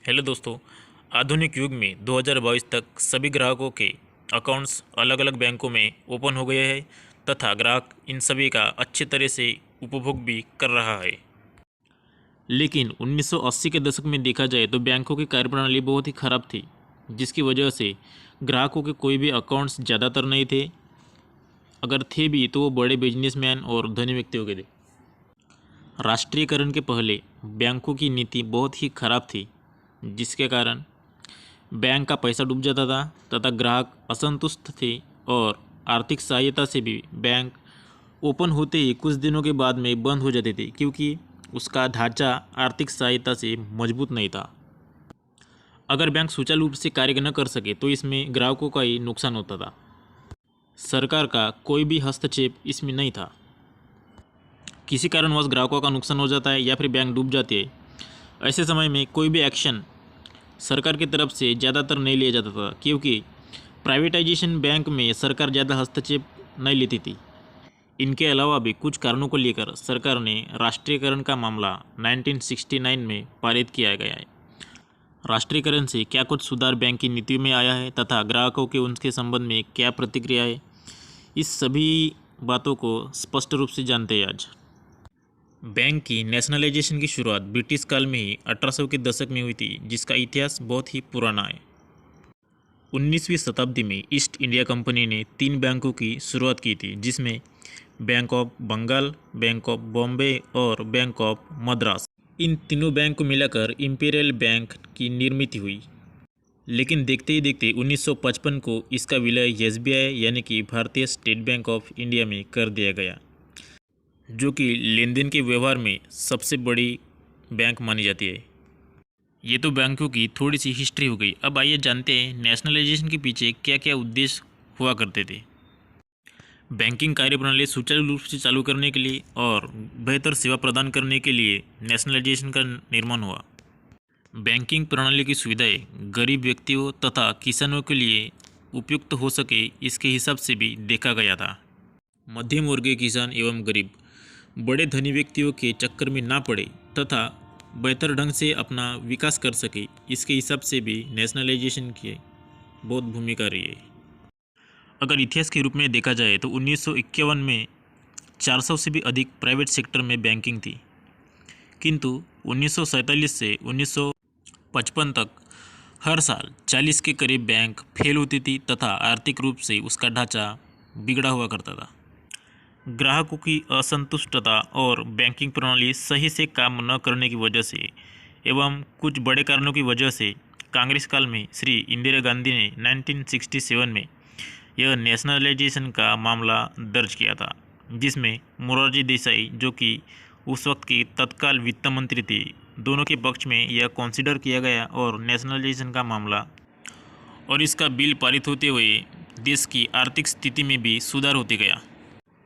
Hello दोस्तों। आधुनिक युग में 2022 तक सभी ग्राहकों के अकाउंट्स अलग अलग बैंकों में ओपन हो गए हैं तथा ग्राहक इन सभी का अच्छी तरह से उपभोग भी कर रहा है। लेकिन 1980 के दशक में देखा जाए तो बैंकों की कार्यप्रणाली बहुत ही खराब थी, जिसकी वजह से ग्राहकों के कोई भी अकाउंट्स ज़्यादातर नहीं थे। अगर थे भी तो वो बड़े बिजनेसमैन और धनी व्यक्तियों के थे। राष्ट्रीयकरण के पहले बैंकों की नीति बहुत ही खराब थी, जिसके कारण बैंक का पैसा डूब जाता था तथा ग्राहक असंतुष्ट थे और आर्थिक सहायता से भी बैंक ओपन होते ही कुछ दिनों के बाद में बंद हो जाते थे, क्योंकि उसका ढांचा आर्थिक सहायता से मजबूत नहीं था। अगर बैंक सुचारू रूप से कार्य न कर सके तो इसमें ग्राहकों का ही नुकसान होता था। सरकार का कोई भी हस्तक्षेप इसमें नहीं था। किसी कारणवश ग्राहकों का नुकसान हो जाता है या फिर बैंक डूब जाती है, ऐसे समय में कोई भी एक्शन सरकार की तरफ से ज़्यादातर नहीं लिया जाता था, क्योंकि प्राइवेटाइजेशन बैंक में सरकार ज़्यादा हस्तक्षेप नहीं लेती थी। इनके अलावा भी कुछ कारणों को लेकर सरकार ने राष्ट्रीयकरण का मामला 1969 में पारित किया गया है। राष्ट्रीयकरण से क्या कुछ सुधार बैंक की नीति में आया है तथा ग्राहकों के उनके संबंध में क्या प्रतिक्रिया है, इस सभी बातों को स्पष्ट रूप से जानते हैं आज। बैंक की नेशनलाइजेशन की शुरुआत ब्रिटिश काल में ही 1800 के दशक में हुई थी, जिसका इतिहास बहुत ही पुराना है। 19वीं शताब्दी में ईस्ट इंडिया कंपनी ने 3 बैंकों की शुरुआत की थी, जिसमें bank of Bengal, bank of Bombay और बैंक ऑफ मद्रास। इन तीनों बैंक को मिलाकर इंपीरियल बैंक की निर्मित हुई। लेकिन देखते ही देखते 1955 को इसका विलय एसबीआई यानी कि भारतीय स्टेट बैंक ऑफ इंडिया में कर दिया गया, जो कि लेन देन के व्यवहार में सबसे बड़ी बैंक मानी जाती है। ये तो बैंकों की थोड़ी सी हिस्ट्री हो गई। अब आइए जानते हैं नेशनलाइजेशन के पीछे क्या क्या उद्देश्य हुआ करते थे। बैंकिंग कार्यप्रणाली सुचारू रूप से चालू करने के लिए और बेहतर सेवा प्रदान करने के लिए नेशनलाइजेशन का निर्माण हुआ। बैंकिंग प्रणाली की सुविधाएं गरीब व्यक्तियों तथा किसानों के लिए उपयुक्त हो सके, इसके हिसाब से भी देखा गया था। मध्यम वर्गीय किसान एवं गरीब बड़े धनी व्यक्तियों के चक्कर में ना पड़े तथा बेहतर ढंग से अपना विकास कर सके, इसके हिसाब से भी नेशनलाइजेशन की बहुत भूमिका रही है। अगर इतिहास के रूप में देखा जाए तो 1951 में 400 से भी अधिक प्राइवेट सेक्टर में बैंकिंग थी, किंतु 1947 से 1955 तक हर साल 40 के करीब बैंक फेल होती थी तथा आर्थिक रूप से उसका ढांचा बिगड़ा हुआ करता था। ग्राहकों की असंतुष्टता और बैंकिंग प्रणाली सही से काम न करने की वजह से एवं कुछ बड़े कारणों की वजह से कांग्रेस काल में श्री इंदिरा गांधी ने 1967 में यह नेशनलाइजेशन का मामला दर्ज किया था, जिसमें मोरारजी देसाई, जो कि उस वक्त की तत्काल वित्त मंत्री थे, दोनों के पक्ष में यह कंसीडर किया गया और नेशनलाइजेशन का मामला और इसका बिल पारित होते हुए देश की आर्थिक स्थिति में भी सुधार होते गया।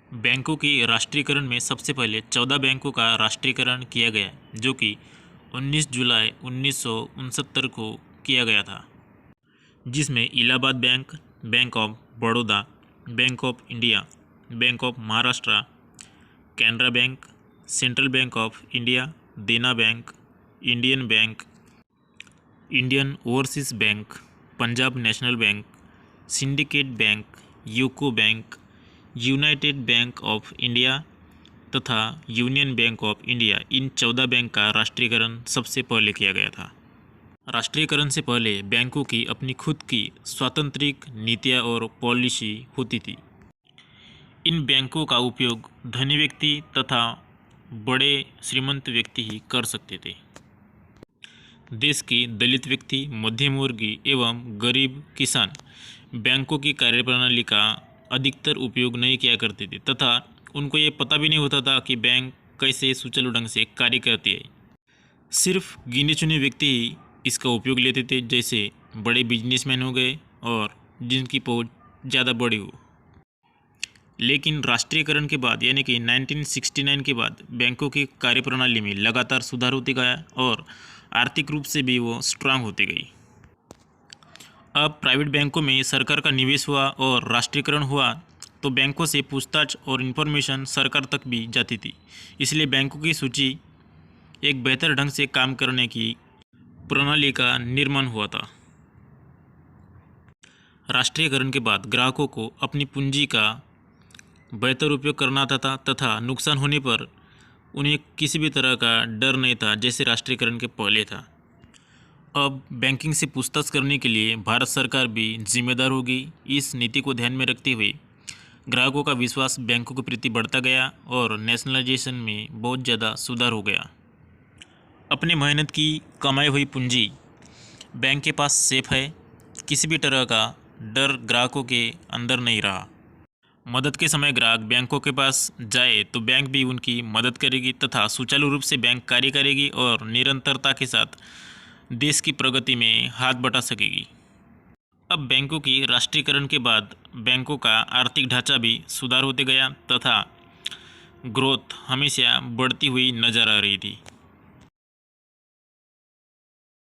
बैंकों के राष्ट्रीयकरण में सबसे पहले 14 बैंकों का राष्ट्रीयकरण किया गया, जो कि 19 जुलाई 1969 को किया गया था, जिसमें Allahabad bank, bank of Baroda, bank of India, bank of Maharashtra, Canara bank, central bank of India, Dena bank, Indian bank, Indian overseas bank, Punjab national bank, syndicate bank, UCO bank, united bank of India तथा यूनियन बैंक ऑफ इंडिया, इन 14 bank का राष्ट्रीयकरण सबसे पहले किया गया था। राष्ट्रीयकरण से पहले बैंकों की अपनी खुद की स्वातंत्रिक नीतियाँ और पॉलिसी होती थी। इन बैंकों का उपयोग धनी व्यक्ति तथा बड़े श्रीमंत व्यक्ति ही कर सकते थे। देश के दलित व्यक्ति, मध्यम वर्गीय एवं गरीब किसान बैंकों की कार्यप्रणाली का अधिकतर उपयोग नहीं किया करते थे तथा उनको ये पता भी नहीं होता था कि बैंक कैसे सुचारू ढंग से कार्य करती है। सिर्फ गिने चुने व्यक्ति ही इसका उपयोग लेते थे, जैसे बड़े बिजनेसमैन हो गए और जिनकी पहुंच ज़्यादा बड़ी हो। लेकिन राष्ट्रीयकरण के बाद यानी कि 1969 के बाद बैंकों की कार्यप्रणाली में लगातार सुधार होते गया और आर्थिक रूप से भी वो स्ट्रांग होती गई। अब प्राइवेट बैंकों में सरकार का निवेश हुआ और राष्ट्रीयकरण हुआ तो बैंकों से पूछताछ और इन्फॉर्मेशन सरकार तक भी जाती थी। इसलिए बैंकों की सूची एक बेहतर ढंग से काम करने की प्रणाली का निर्माण हुआ था। राष्ट्रीयकरण के बाद ग्राहकों को अपनी पूंजी का बेहतर उपयोग करना था तथा नुकसान होने पर उन्हें किसी भी तरह का डर नहीं था, जैसे राष्ट्रीयकरण के पहले था। अब बैंकिंग से पूछताछ करने के लिए भारत सरकार भी जिम्मेदार होगी। इस नीति को ध्यान में रखते हुए ग्राहकों का विश्वास बैंकों के प्रति बढ़ता गया और नेशनलाइजेशन में बहुत ज़्यादा सुधार हो गया। अपने मेहनत की कमाई हुई पूंजी बैंक के पास सेफ है। किसी भी तरह का डर ग्राहकों के अंदर नहीं रहा। मदद के समय ग्राहक बैंकों के पास जाए तो बैंक भी उनकी मदद करेगी तथा सुचारू रूप से बैंक कार्य करेगी और निरंतरता के साथ देश की प्रगति में हाथ बटा सकेगी। अब बैंकों की राष्ट्रीयकरण के बाद बैंकों का आर्थिक ढांचा भी सुधार होते गया तथा ग्रोथ हमेशा बढ़ती हुई नजर आ रही थी।